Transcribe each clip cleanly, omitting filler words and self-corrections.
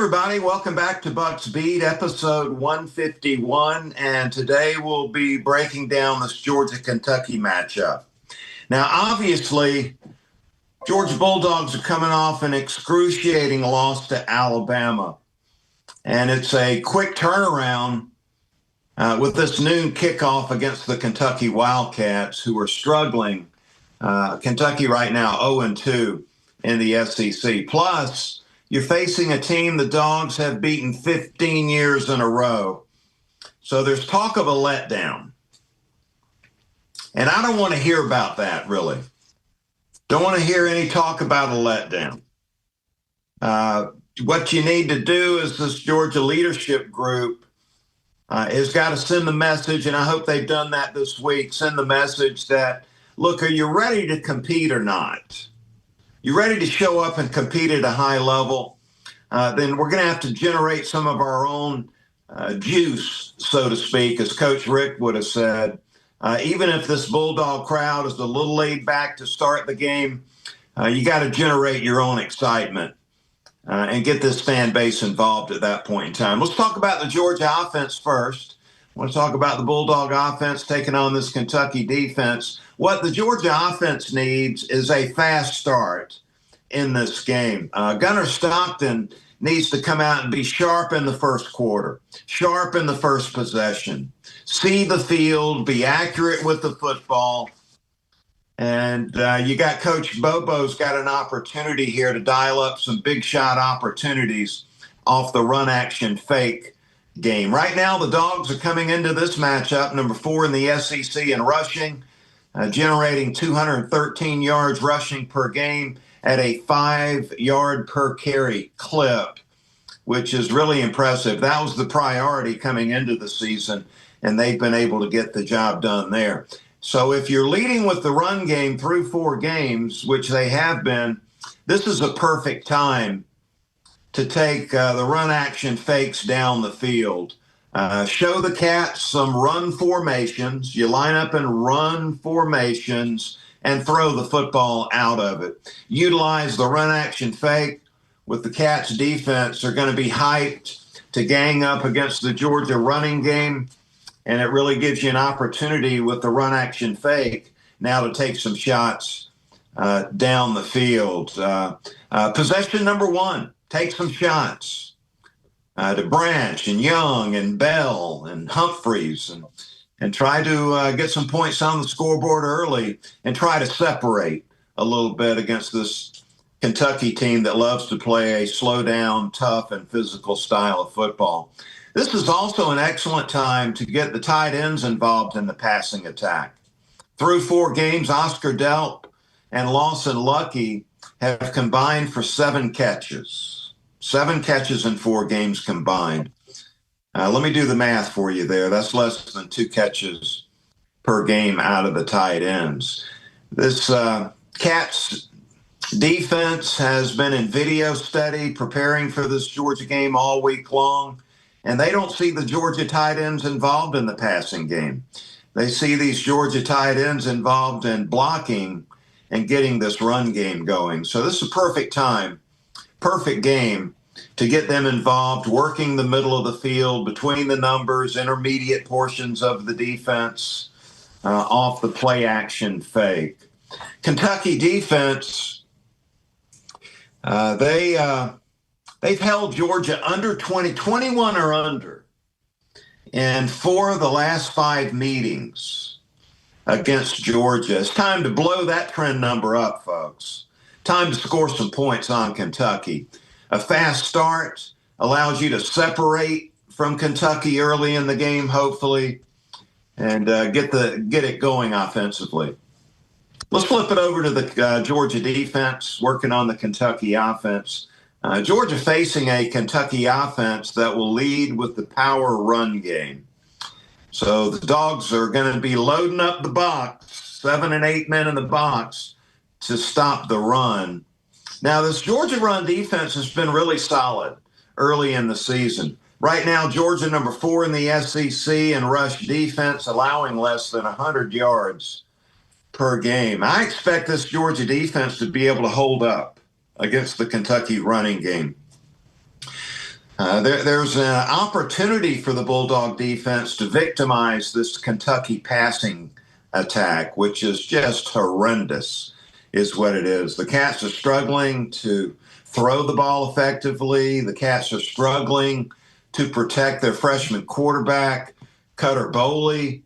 everybody. Welcome back to Bucks Beat, episode 151. And today we'll be breaking down this Georgia-Kentucky matchup. Now, obviously, Georgia Bulldogs are coming off an excruciating loss to Alabama. And it's a quick turnaround with this noon kickoff against the Kentucky Wildcats, who are struggling. Kentucky right now 0-2 in the SEC. Plus, you're facing a team the Dawgs have beaten 15 years in a row. So there's talk of a letdown. And I don't want to hear about that, really. Don't want to hear any talk about a letdown. What you need to do is this Georgia leadership group has got to send the message, and I hope they've done that this week, send the message that, look, are you ready to compete or not? You ready to show up and compete at a high level? Then we're going to have to generate some of our own juice, so to speak, as Coach Rick would have said. Even if this Bulldog crowd is a little laid back to start the game, you got to generate your own excitement and get this fan base involved at that point in time. Let's talk about the Georgia offense first. I want to talk about the Bulldog offense taking on this Kentucky defense. What the Georgia offense needs is a fast start in this game. Gunner Stockton needs to come out and be sharp in the first quarter, sharp in the first possession, see the field, be accurate with the football. And you got Coach Bobo's got an opportunity here to dial up some big shot opportunities off the run action fake game. Right now, the Dogs are coming into this matchup, number 4 in the SEC in rushing, generating 213 yards rushing per game at a 5-yard per carry clip, which is really impressive. That was the priority coming into the season, and they've been able to get the job done there. So if you're leading with the run game through 4 games, which they have been, this is a perfect time to take the run action fakes down the field. Show the Cats some run formations. You line up in run formations and throw the football out of it. Utilize the run action fake with the Cats defense. They're going to be hyped to gang up against the Georgia running game. And it really gives you an opportunity with the run action fake now to take some shots down the field. Possession number 1, take some shots to Branch and Young and Bell and Humphreys and try to get some points on the scoreboard early and try to separate a little bit against this Kentucky team that loves to play a slow down, tough, and physical style of football. This is also an excellent time to get the tight ends involved in the passing attack. Through 4 games, Oscar Delp and Lawson Lucky have combined for 7 catches. 7 catches in 4 games combined. Let me do the math for you there. That's less than 2 catches per game out of the tight ends. This Cats defense has been in video study preparing for this Georgia game all week long, and they don't see the Georgia tight ends involved in the passing game. They see these Georgia tight ends involved in blocking and getting this run game going. So this is a perfect time, perfect game to get them involved, working the middle of the field, between the numbers, intermediate portions of the defense, off the play action fake. Kentucky defense, they've held Georgia under 21 or under in 4 of the last 5 meetings against Georgia. It's time to blow that trend number up, folks. Time to score some points on Kentucky. A fast start allows you to separate from Kentucky early in the game, hopefully, and get it going offensively. Let's flip it over to the Georgia defense, working on the Kentucky offense. Georgia facing a Kentucky offense that will lead with the power run game. So the Dogs are going to be loading up the box, 7 and 8 men in the box to stop the run. Now, this Georgia run defense has been really solid early in the season. Right now, Georgia number 4 in the SEC in rush defense, allowing less than 100 yards per game. I expect this Georgia defense to be able to hold up against the Kentucky running game. There's an opportunity for the Bulldog defense to victimize this Kentucky passing attack, which is just horrendous, is what it is. The Cats are struggling to throw the ball effectively. The Cats are struggling to protect their freshman quarterback, Cutter Boley.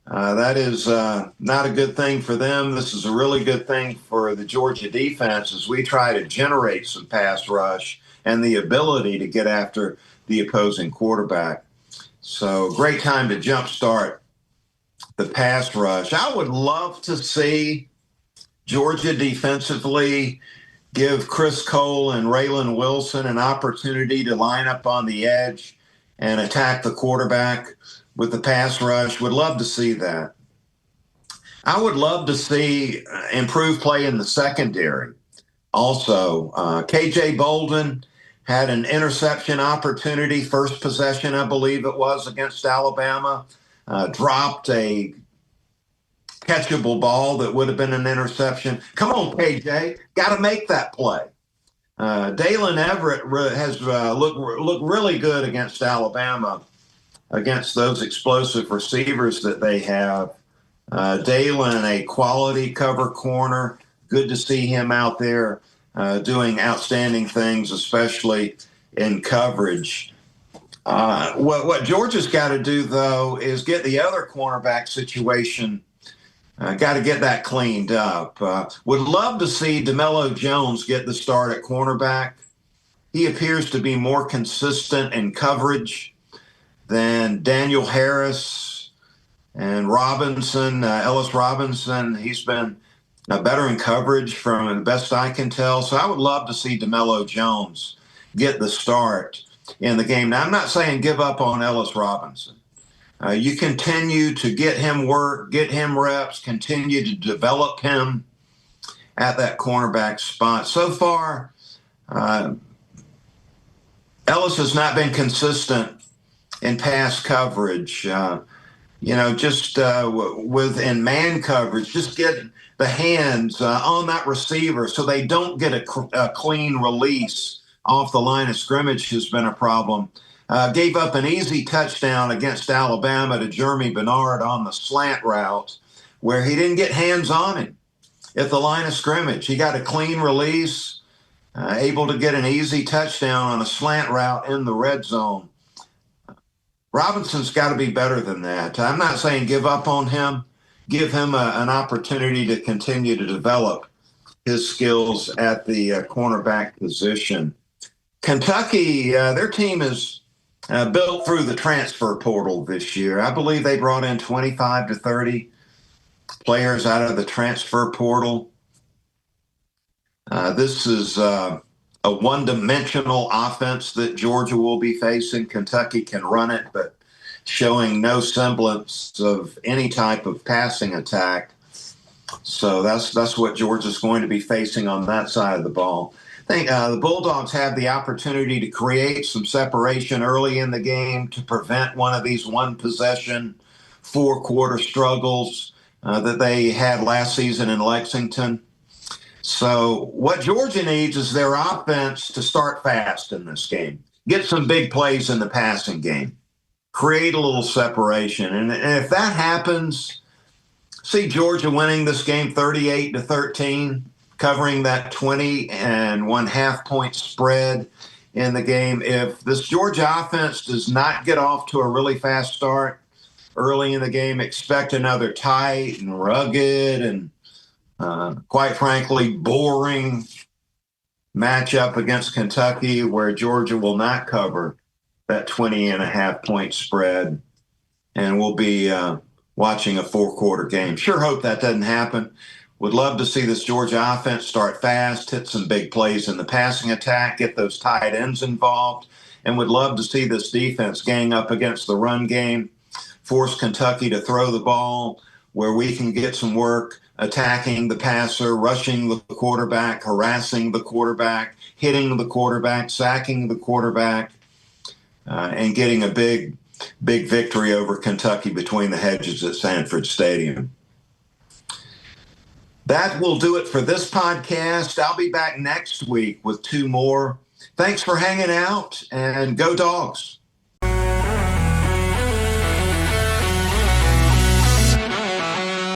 That is not a good thing for them. This is a really good thing for the Georgia defense as we try to generate some pass rush and the ability to get after the opposing quarterback. So great time to jumpstart the pass rush. I would love to see Georgia defensively give Chris Cole and Raylan Wilson an opportunity to line up on the edge and attack the quarterback with the pass rush. Would love to see that. I would love to see improved play in the secondary. Also, KJ Bolden had an interception opportunity, first possession, I believe it was, against Alabama. Dropped a catchable ball that would have been an interception. Come on, KJ, got to make that play. Dalen Everett has looked really good against Alabama, against those explosive receivers that they have. Dalen, a quality cover corner. Good to see him out there doing outstanding things, especially in coverage. What Georgia's got to do, though, is get the other cornerback situation, got to get that cleaned up. Would love to see DeMello Jones get the start at cornerback. He appears to be more consistent in coverage than Daniel Harris and Robinson, Ellis Robinson. He's been better in coverage from the best I can tell. So I would love to see DeMello Jones get the start in the game. Now, I'm not saying give up on Ellis Robinson. You continue to get him work, get him reps, continue to develop him at that cornerback spot. So far, Ellis has not been consistent in pass coverage. Just within man coverage, just getting the hands on that receiver so they don't get a clean release off the line of scrimmage has been a problem. Gave up an easy touchdown against Alabama to Jeremy Bernard on the slant route where he didn't get hands on him at the line of scrimmage. He got a clean release, able to get an easy touchdown on a slant route in the red zone. Robinson's got to be better than that. I'm not saying give up on him. Give him an opportunity to continue to develop his skills at the cornerback position. Kentucky, their team is built through the transfer portal this year. I believe they brought in 25 to 30 players out of the transfer portal. This is a one-dimensional offense that Georgia will be facing. Kentucky can run it, but showing no semblance of any type of passing attack. So that's what Georgia's going to be facing on that side of the ball. I think the Bulldogs have the opportunity to create some separation early in the game to prevent one of these one-possession, four-quarter struggles that they had last season in Lexington. So what Georgia needs is their offense to start fast in this game. Get some big plays in the passing game. Create a little separation. And if that happens, see Georgia winning this game 38-13, covering that 20.5 point spread in the game. If this Georgia offense does not get off to a really fast start early in the game, expect another tight and rugged and quite frankly, boring matchup against Kentucky where Georgia will not cover that 20.5 point spread and we'll be watching a four-quarter game. Sure hope that doesn't happen. Would love to see this Georgia offense start fast, hit some big plays in the passing attack, get those tight ends involved, and would love to see this defense gang up against the run game, force Kentucky to throw the ball where we can get some work attacking the passer, rushing the quarterback, harassing the quarterback, hitting the quarterback, sacking the quarterback, and getting a big victory over Kentucky between the hedges at Sanford Stadium. That will do it for this podcast. I'll be back next week with two more Thanks for hanging out, and go Dogs.